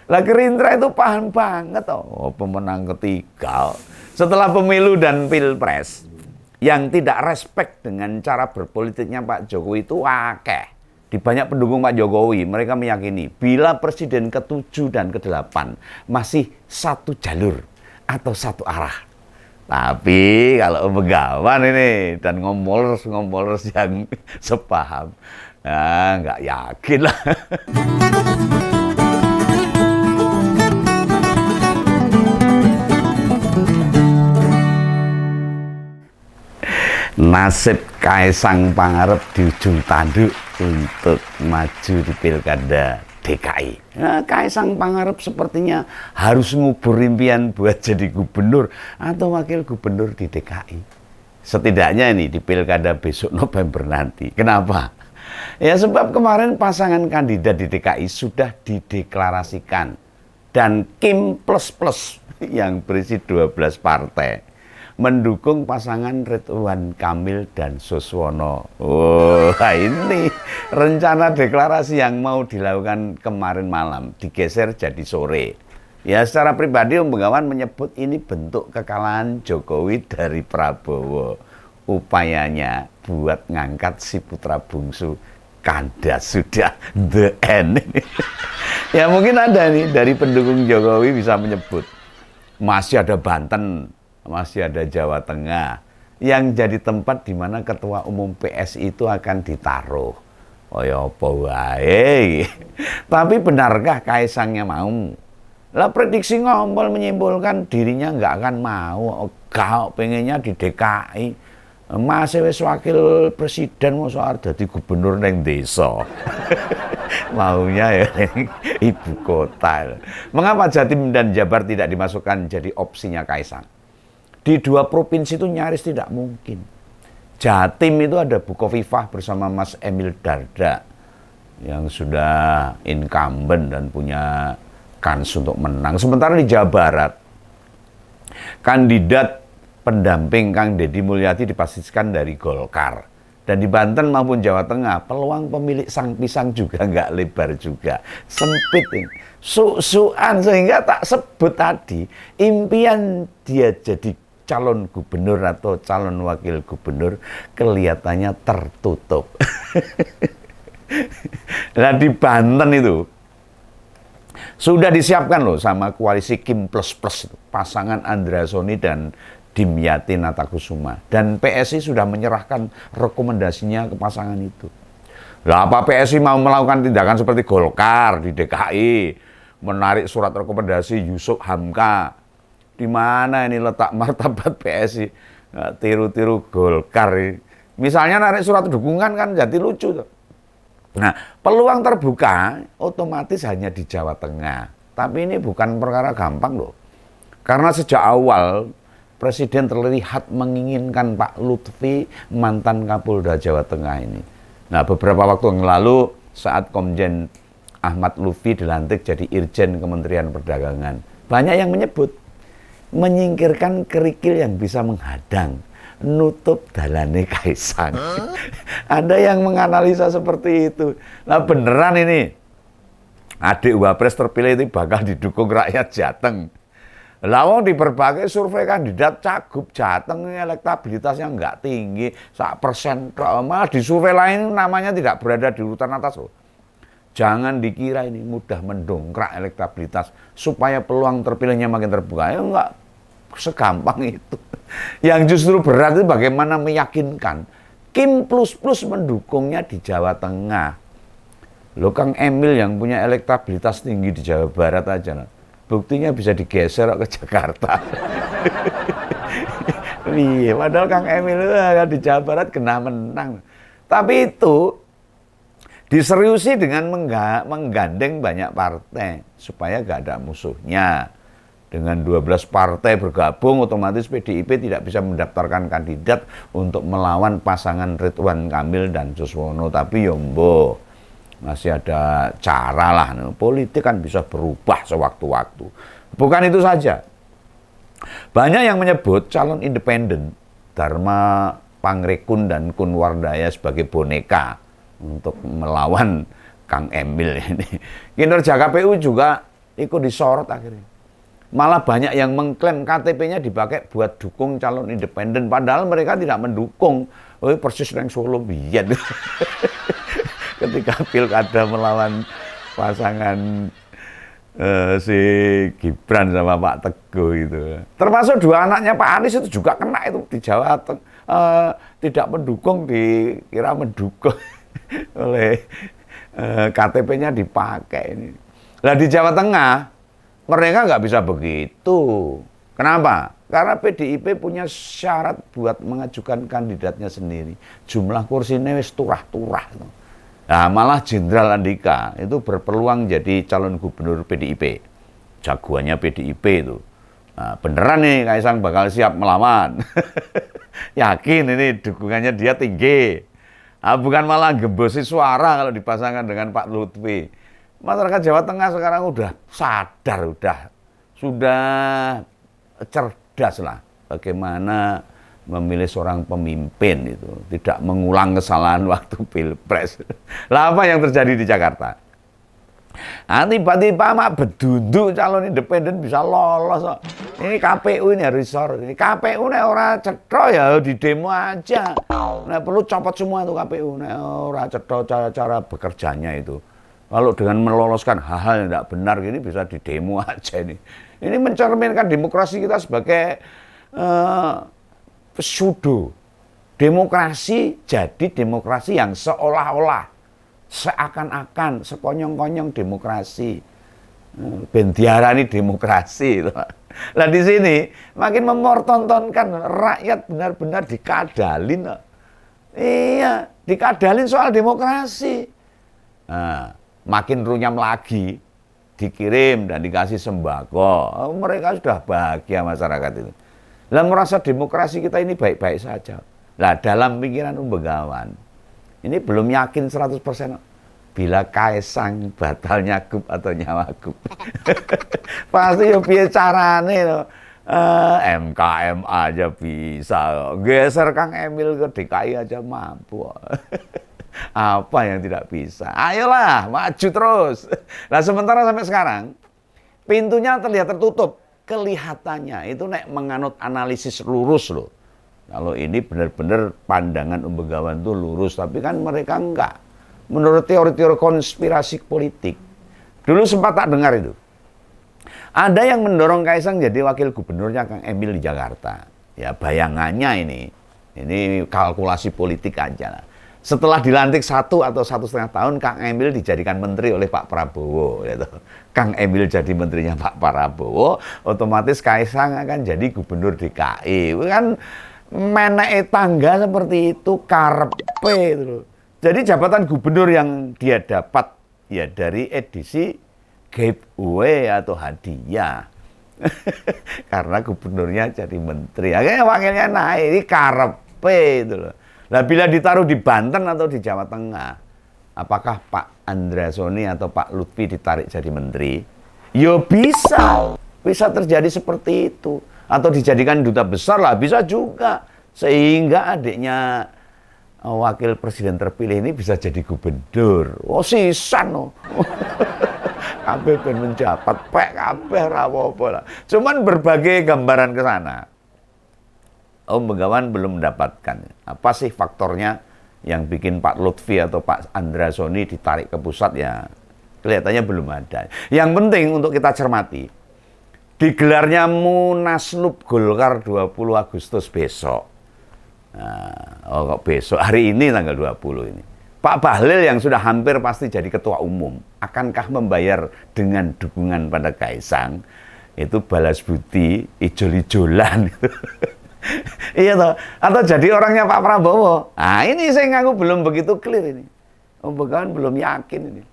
Lah Gerindra itu paham banget pemenang ketiga. Setelah pemilu dan pilpres, yang tidak respect dengan cara berpolitiknya Pak Jokowi itu akeh. Di banyak pendukung Pak Jokowi, mereka meyakini bila presiden ke-7 dan ke-8 masih satu jalur atau satu arah. Tapi kalau begawan ini dan ngomolers yang sepaham, ya nggak yakin lah. Nasib Kaisang Pangarep di ujung tanduk untuk maju di Pilkada DKI. Nah, Kaisang Pangarep sepertinya harus ngubur impian buat jadi gubernur atau wakil gubernur di DKI. Setidaknya ini di Pilkada besok November nanti. Kenapa? Ya sebab kemarin pasangan kandidat di DKI sudah dideklarasikan. Dan Kim plus plus yang berisi 12 partai mendukung pasangan Ridwan Kamil dan Suswono. Ini rencana deklarasi yang mau dilakukan kemarin malam digeser jadi sore. Ya secara pribadi Om Begawan menyebut ini bentuk kekalahan Jokowi dari Prabowo. Upayanya buat ngangkat si putra bungsu kandas sudah the end. Ya mungkin ada nih dari pendukung Jokowi bisa menyebut masih ada Banten, masih ada Jawa Tengah yang jadi tempat di mana ketua umum PSI itu akan ditaruh. Oh ya apa wae. Tapi benarkah Kaisangnya mau? Lah prediksi Ngompol menyimpulkan dirinya nggak akan mau. Gak pengennya di DKI. Masih wis wakil presiden mosok arep dadi gubernur neng desa. Maunya ya ibu kota. Mengapa Jatim dan Jabar tidak dimasukkan jadi opsinya Kaisang? Di dua provinsi itu nyaris tidak mungkin. Jatim itu ada Bukoviva bersama Mas Emil Dardak yang sudah incumbent dan punya kans untuk menang. Sementara di Jawa Barat, kandidat pendamping Kang Deddy Mulyadi dipastikan dari Golkar. Dan di Banten maupun Jawa Tengah, peluang pemilik sang pisang juga nggak lebar juga. Sempit ini. Su-suan sehingga tak sebut tadi, impian dia jadi calon gubernur atau calon wakil gubernur kelihatannya tertutup. Nah di Banten itu sudah disiapkan loh sama koalisi Kim plus plus pasangan Andra Soni dan Dimyati Natakusuma, dan PSI sudah menyerahkan rekomendasinya ke pasangan itu. Lah apa PSI mau melakukan tindakan seperti Golkar di DKI, menarik surat rekomendasi Yusuf Hamka? Di mana ini letak martabat PSI? Tiru-tiru Golkar. Misalnya narik surat dukungan kan jadi lucu tuh. Nah, peluang terbuka otomatis hanya di Jawa Tengah. Tapi ini bukan perkara gampang loh. Karena sejak awal Presiden terlihat menginginkan Pak Lutfi, mantan Kapolda Jawa Tengah ini. Nah, beberapa waktu yang lalu saat Komjen Ahmad Lutfi dilantik jadi Irjen Kementerian Perdagangan, banyak yang menyebut menyingkirkan kerikil yang bisa menghadang, nutup dalane Kaisang. Ada yang menganalisa seperti itu. Nah, beneran ini adik Wapres terpilih itu bakal didukung rakyat Jateng. Lawang di berbagai survei kandidat Cagup Jateng elektabilitasnya nggak tinggi, 1%, malah di survei lain namanya tidak berada di urutan atas loh. Jangan dikira ini mudah mendongkrak elektabilitas supaya peluang terpilihnya makin terbuka. Ya nggak segampang itu. Yang justru berat itu bagaimana meyakinkan Kim plus plus mendukungnya di Jawa Tengah. Loh Kang Emil yang punya elektabilitas tinggi di Jawa Barat aja. Buktinya bisa digeser ke Jakarta. Iya, padahal Kang Emil di Jawa Barat kena menang. Tapi itu diseriusi dengan menggandeng banyak partai supaya gak ada musuhnya. Dengan 12 partai bergabung, otomatis PDIP tidak bisa mendaftarkan kandidat untuk melawan pasangan Ridwan Kamil dan Suswono. Tapi yombo, masih ada cara lah. Politik kan bisa berubah sewaktu-waktu. Bukan itu saja. Banyak yang menyebut calon independen Dharma Pangrekun dan Kun Wardaya sebagai boneka untuk melawan Kang Emil ini. Kinerja KPU juga ikut disorot akhirnya. Malah banyak yang mengklaim KTP-nya dipakai buat dukung calon independen, padahal mereka tidak mendukung. Oh, persis yang Solo biyen. Ketika pilkada melawan pasangan si Gibran sama Pak Teguh itu. Termasuk dua anaknya Pak Anies itu juga kena itu di Jawa tidak mendukung, dikira mendukung oleh KTP-nya dipakai ini. Nah di Jawa Tengah mereka nggak bisa begitu. Kenapa? Karena PDIP punya syarat buat mengajukan kandidatnya sendiri. Jumlah kursinya wis turah-turah. Nah, malah Jenderal Andika itu berpeluang jadi calon gubernur PDIP. Jagoannya PDIP itu. Nah, beneran nih Kaisang bakal siap melawan. Yakin ini dukungannya dia tinggi. Nah, bukan malah gembosi suara kalau dipasangkan dengan Pak Lutfi. Masyarakat Jawa Tengah sekarang udah sadar, sudah cerdas lah bagaimana memilih seorang pemimpin itu, tidak mengulang kesalahan waktu Pilpres. Lah apa yang terjadi di Jakarta? Nah, tiba-tiba mak bedunduk calon independen bisa lolos. Ini KPU ini harus disorot. Ini KPU nih orang cetro ya di demo aja. Nah, perlu copot semua itu KPU. Nah, orang cetro cara-cara bekerjanya itu. Kalau dengan meloloskan hal-hal yang tidak benar gini bisa di demo aja ini. Ini mencerminkan demokrasi kita sebagai pseudo. Demokrasi jadi demokrasi yang seolah-olah, seakan-akan, sekonyong-konyong demokrasi. Ben diarani demokrasi. Nah di sini makin mempertontonkan rakyat benar-benar dikadalin. Iya, dikadalin soal demokrasi. Nah, makin runyam lagi, dikirim dan dikasih sembako. Mereka sudah bahagia masyarakat itu. Lah merasa demokrasi kita ini baik-baik saja. Lah dalam pikiran Begawan, ini belum yakin 100% bila Kaisang batal nyagup atau nyawagup. Pasti ya piye carane loh. MKM aja bisa. Geser Kang Emil ke DKI aja mampu. Apa yang tidak bisa? Ayolah, maju terus. Nah, sementara sampai sekarang pintunya terlihat tertutup. Kelihatannya itu nek menganut analisis lurus loh. Kalau ini benar-benar pandangan Begawan itu lurus, tapi kan mereka enggak. Menurut teori-teori konspirasi politik. Dulu sempat tak dengar itu. Ada yang mendorong Kaisang jadi wakil gubernurnya Kang Emil di Jakarta. Ya bayangannya ini kalkulasi politik aja lah. Setelah dilantik 1 atau 1,5 tahun, Kang Emil dijadikan menteri oleh Pak Prabowo. Gitu. Kang Emil jadi menterinya Pak Prabowo, otomatis Kaisang akan jadi gubernur DKI. Kan menek tangga seperti itu, karepe itu. Jadi jabatan gubernur yang dia dapat ya dari edisi giveaway atau hadiah. Karena gubernurnya jadi menteri. Akhirnya wakilnya naik, ini karepe itu loh. Nah, bila ditaruh di Banten atau di Jawa Tengah, apakah Pak Andrasoni atau Pak Lutfi ditarik jadi menteri? Ya bisa terjadi seperti itu. Atau dijadikan duta besar lah, bisa juga. Sehingga adiknya wakil presiden terpilih ini bisa jadi gubernur. Oh sisan oh. Kabeh ben menjabat, pek kabeh ra apa-apa lah. Cuman berbagai gambaran ke sana. Begawan belum mendapatkan. Apa sih faktornya yang bikin Pak Lutfi atau Pak Andrasoni ditarik ke pusat ya kelihatannya belum ada. Yang penting untuk kita cermati, digelarnya Munaslup Golkar 20 Agustus besok. Nah, kok besok? Hari ini tanggal 20 ini. Pak Bahlil yang sudah hampir pasti jadi ketua umum, akankah membayar dengan dukungan pada Kaisang? Itu balas budi, ijol-ijolan. Iya toh, atau jadi orangnya Pak Prabowo. Nah ini saya ngaku belum begitu clear ini. Begawan belum yakin ini.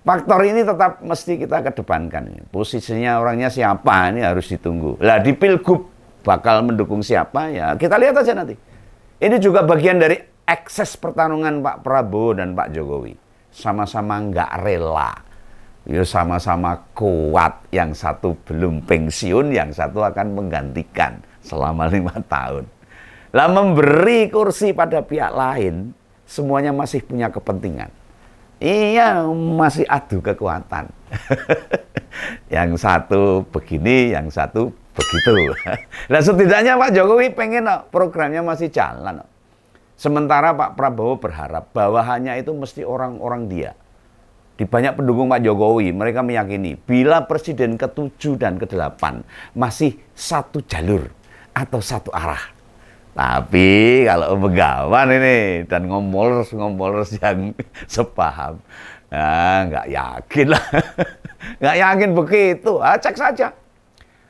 Faktor ini tetap mesti kita kedepankan. Posisinya orangnya siapa ini harus ditunggu. Lah di Pilgub bakal mendukung siapa ya kita lihat aja nanti. Ini juga bagian dari ekses pertarungan Pak Prabowo dan Pak Jokowi. Sama-sama nggak rela. Ya sama-sama kuat. Yang satu belum pensiun, yang satu akan menggantikan selama 5 tahun. Lah memberi kursi pada pihak lain, semuanya masih punya kepentingan. Iya, masih adu kekuatan. Yang satu begini, yang satu begitu. Nah, setidaknya Pak Jokowi pengen programnya masih jalan. Sementara Pak Prabowo berharap bawahannya itu mesti orang-orang dia. Di banyak pendukung Pak Jokowi, mereka meyakini bila Presiden ke-7 dan ke-8 masih satu jalur atau satu arah. Tapi kalau begawan ini dan ngomolers yang sepaham, nah, nggak yakin lah, nggak yakin begitu. Cek saja,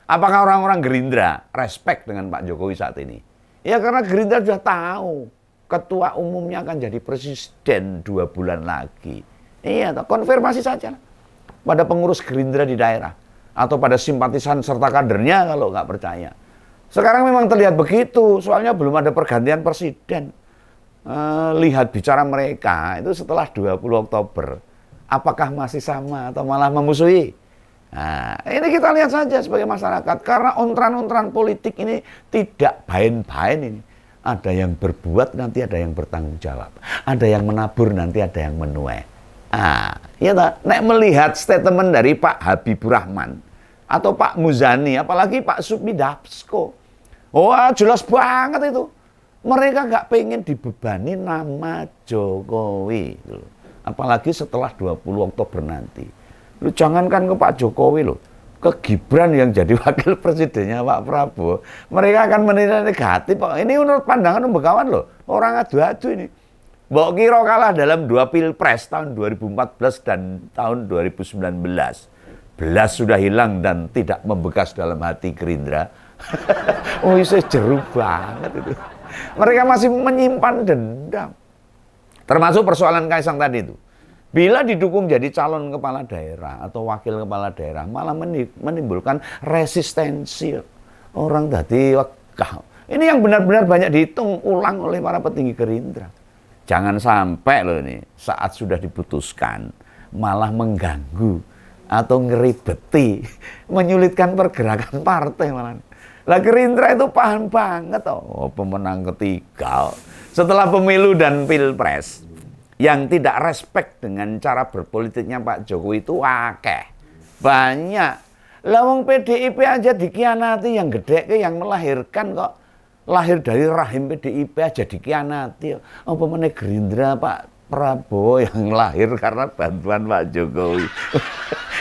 apakah orang-orang Gerindra respect dengan Pak Jokowi saat ini? Ya karena Gerindra sudah tahu ketua umumnya akan jadi presiden 2 bulan lagi. Iya, konfirmasi saja pada pengurus Gerindra di daerah atau pada simpatisan serta kadernya kalau nggak percaya. Sekarang memang terlihat begitu, soalnya belum ada pergantian presiden. Lihat bicara mereka itu setelah 20 Oktober, apakah masih sama atau malah memusuhi? Nah, ini kita lihat saja sebagai masyarakat, karena ontran-ontran politik ini tidak bain-bain ini. Ada yang berbuat, nanti ada yang bertanggung jawab. Ada yang menabur, nanti ada yang menuai. Ya tak? Nek melihat statement dari Pak Habibur Rahman atau Pak Muzani, apalagi Pak Supmi Dasko. Wah, jelas banget itu. Mereka nggak pengen dibebani nama Jokowi. Apalagi setelah 20 Oktober nanti. Lu jangankan ke Pak Jokowi loh, ke Gibran yang jadi wakil presidennya Pak Prabowo. Mereka akan menilai negatif. Ini menurut pandangan Begawan loh. Orang adu-adu ini. Mbok kira kalah dalam 2 pilpres tahun 2014 dan tahun 2019. Belas sudah hilang dan tidak membekas dalam hati Gerindra. Oh, itu jeru banget itu. Mereka masih menyimpan dendam. Termasuk persoalan Kaisang tadi itu. Bila didukung jadi calon kepala daerah atau wakil kepala daerah, malah menimbulkan resistensi. Orang tadi, ini yang benar-benar banyak dihitung ulang oleh para petinggi Gerindra. Jangan sampai loh ini, saat sudah diputuskan, malah mengganggu atau ngeribeti, menyulitkan pergerakan partai malah. Lah Gerindra itu paham banget pemenang ketiga setelah pemilu dan pilpres yang tidak respect dengan cara berpolitiknya Pak Jokowi itu akeh banyak. Lah wong PDIP aja dikhianati, yang gede ke yang melahirkan kok lahir dari rahim PDIP aja dikhianati. Apa meneh Gerindra Pak Prabowo yang lahir karena bantuan Pak Jokowi.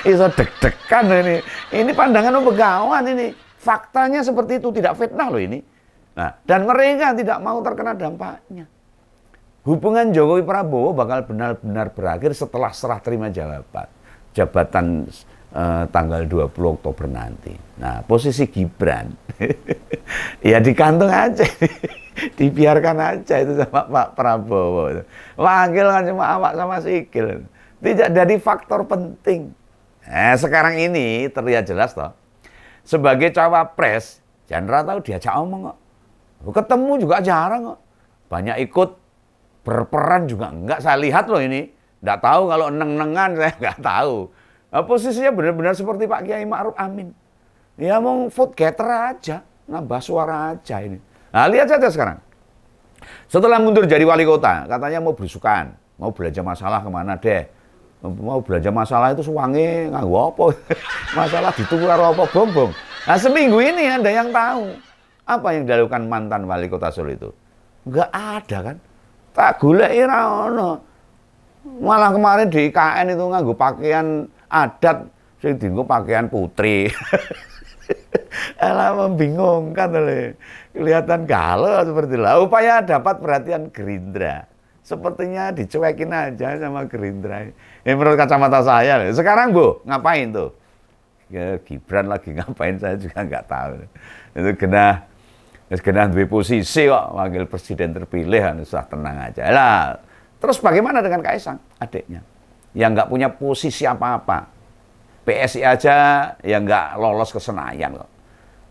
Iso deg-degan ini. Ini pandangan Begawan ini. Faktanya seperti itu, tidak fitnah loh ini. Nah, dan mereka tidak mau terkena dampaknya. Hubungan Jokowi Prabowo bakal benar-benar berakhir setelah serah terima jabatan tanggal 20 Oktober nanti. Nah, posisi Gibran ya dikantung aja. Dibiarkan aja itu sama Pak Prabowo. Wakil kan cuma awak sama sikil. Tidak jadi faktor penting. Nah, sekarang ini terlihat jelas toh. Sebagai cawapres, Chandra tahu diajak omong kok. Ketemu juga jarang kok. Banyak ikut berperan juga enggak. Saya lihat loh ini. Enggak tahu kalau neng-nengan saya enggak tahu. Nah, posisinya benar-benar seperti Pak Kiai Ma'ruf Amin. Ya mau vote getter aja, nambah suara aja ini. Nah, lihat saja sekarang. Setelah mundur jadi wali kota, katanya mau berusukan, mau belanja masalah kemana deh. Mau belanja masalah itu suwange nganggo apa? Masalah ditukar apa bom-bom. Nah, seminggu ini ada yang tahu apa yang dilakukan mantan wali kota Solo itu? Enggak ada kan? Tak goleki ra ono. Malah kemarin di IKN itu nganggo pakaian adat, sing dienggo pakaian putri. Alah membingungkan oleh. Kelihatan galau seperti lah. Upaya dapat perhatian Gerindra. Sepertinya dicuekin aja sama Gerindra. Ini menurut kacamata saya. Sekarang Bu, ngapain tuh? Ya, Gibran lagi ngapain saya juga nggak tahu. Itu kena duwe posisi kok, wakil presiden terpilih, susah tenang aja. Lah, terus bagaimana dengan Kaisang, adiknya? Yang nggak punya posisi apa-apa. PSI aja yang nggak lolos ke Senayan kok.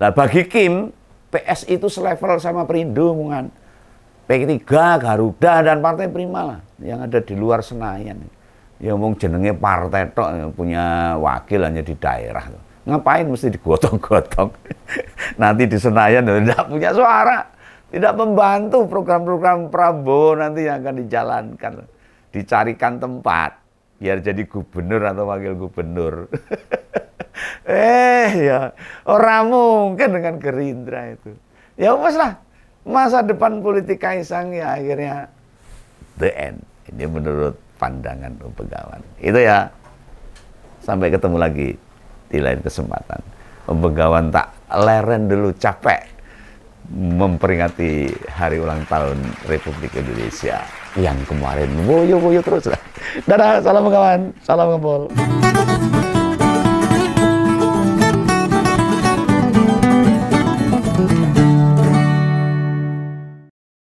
Nah, bagi Kim, PSI itu selevel sama Perindo, mungkin. P3, Garuda, dan Partai Prima lah yang ada di luar Senayan. Ya ngomong jenenge partai tok, punya wakil hanya di daerah. Ngapain mesti digotong-gotong? Nanti di Senayan tidak punya suara, tidak membantu program-program Prabowo nanti yang akan dijalankan. Dicarikan tempat. biar jadi gubernur atau wakil gubernur. Ya orang mungkin dengan Gerindra itu. Ya wes lah, masa depan politik Kaisang ya akhirnya the end. Ini menurut pandangan Om Begawan. Itu ya. Sampai ketemu lagi di lain kesempatan. Om Begawan tak leren dulu, capek memperingati hari ulang tahun Republik Indonesia yang kemarin. Woyo terus lah. Dadah, salam Begawan, salam ngepol.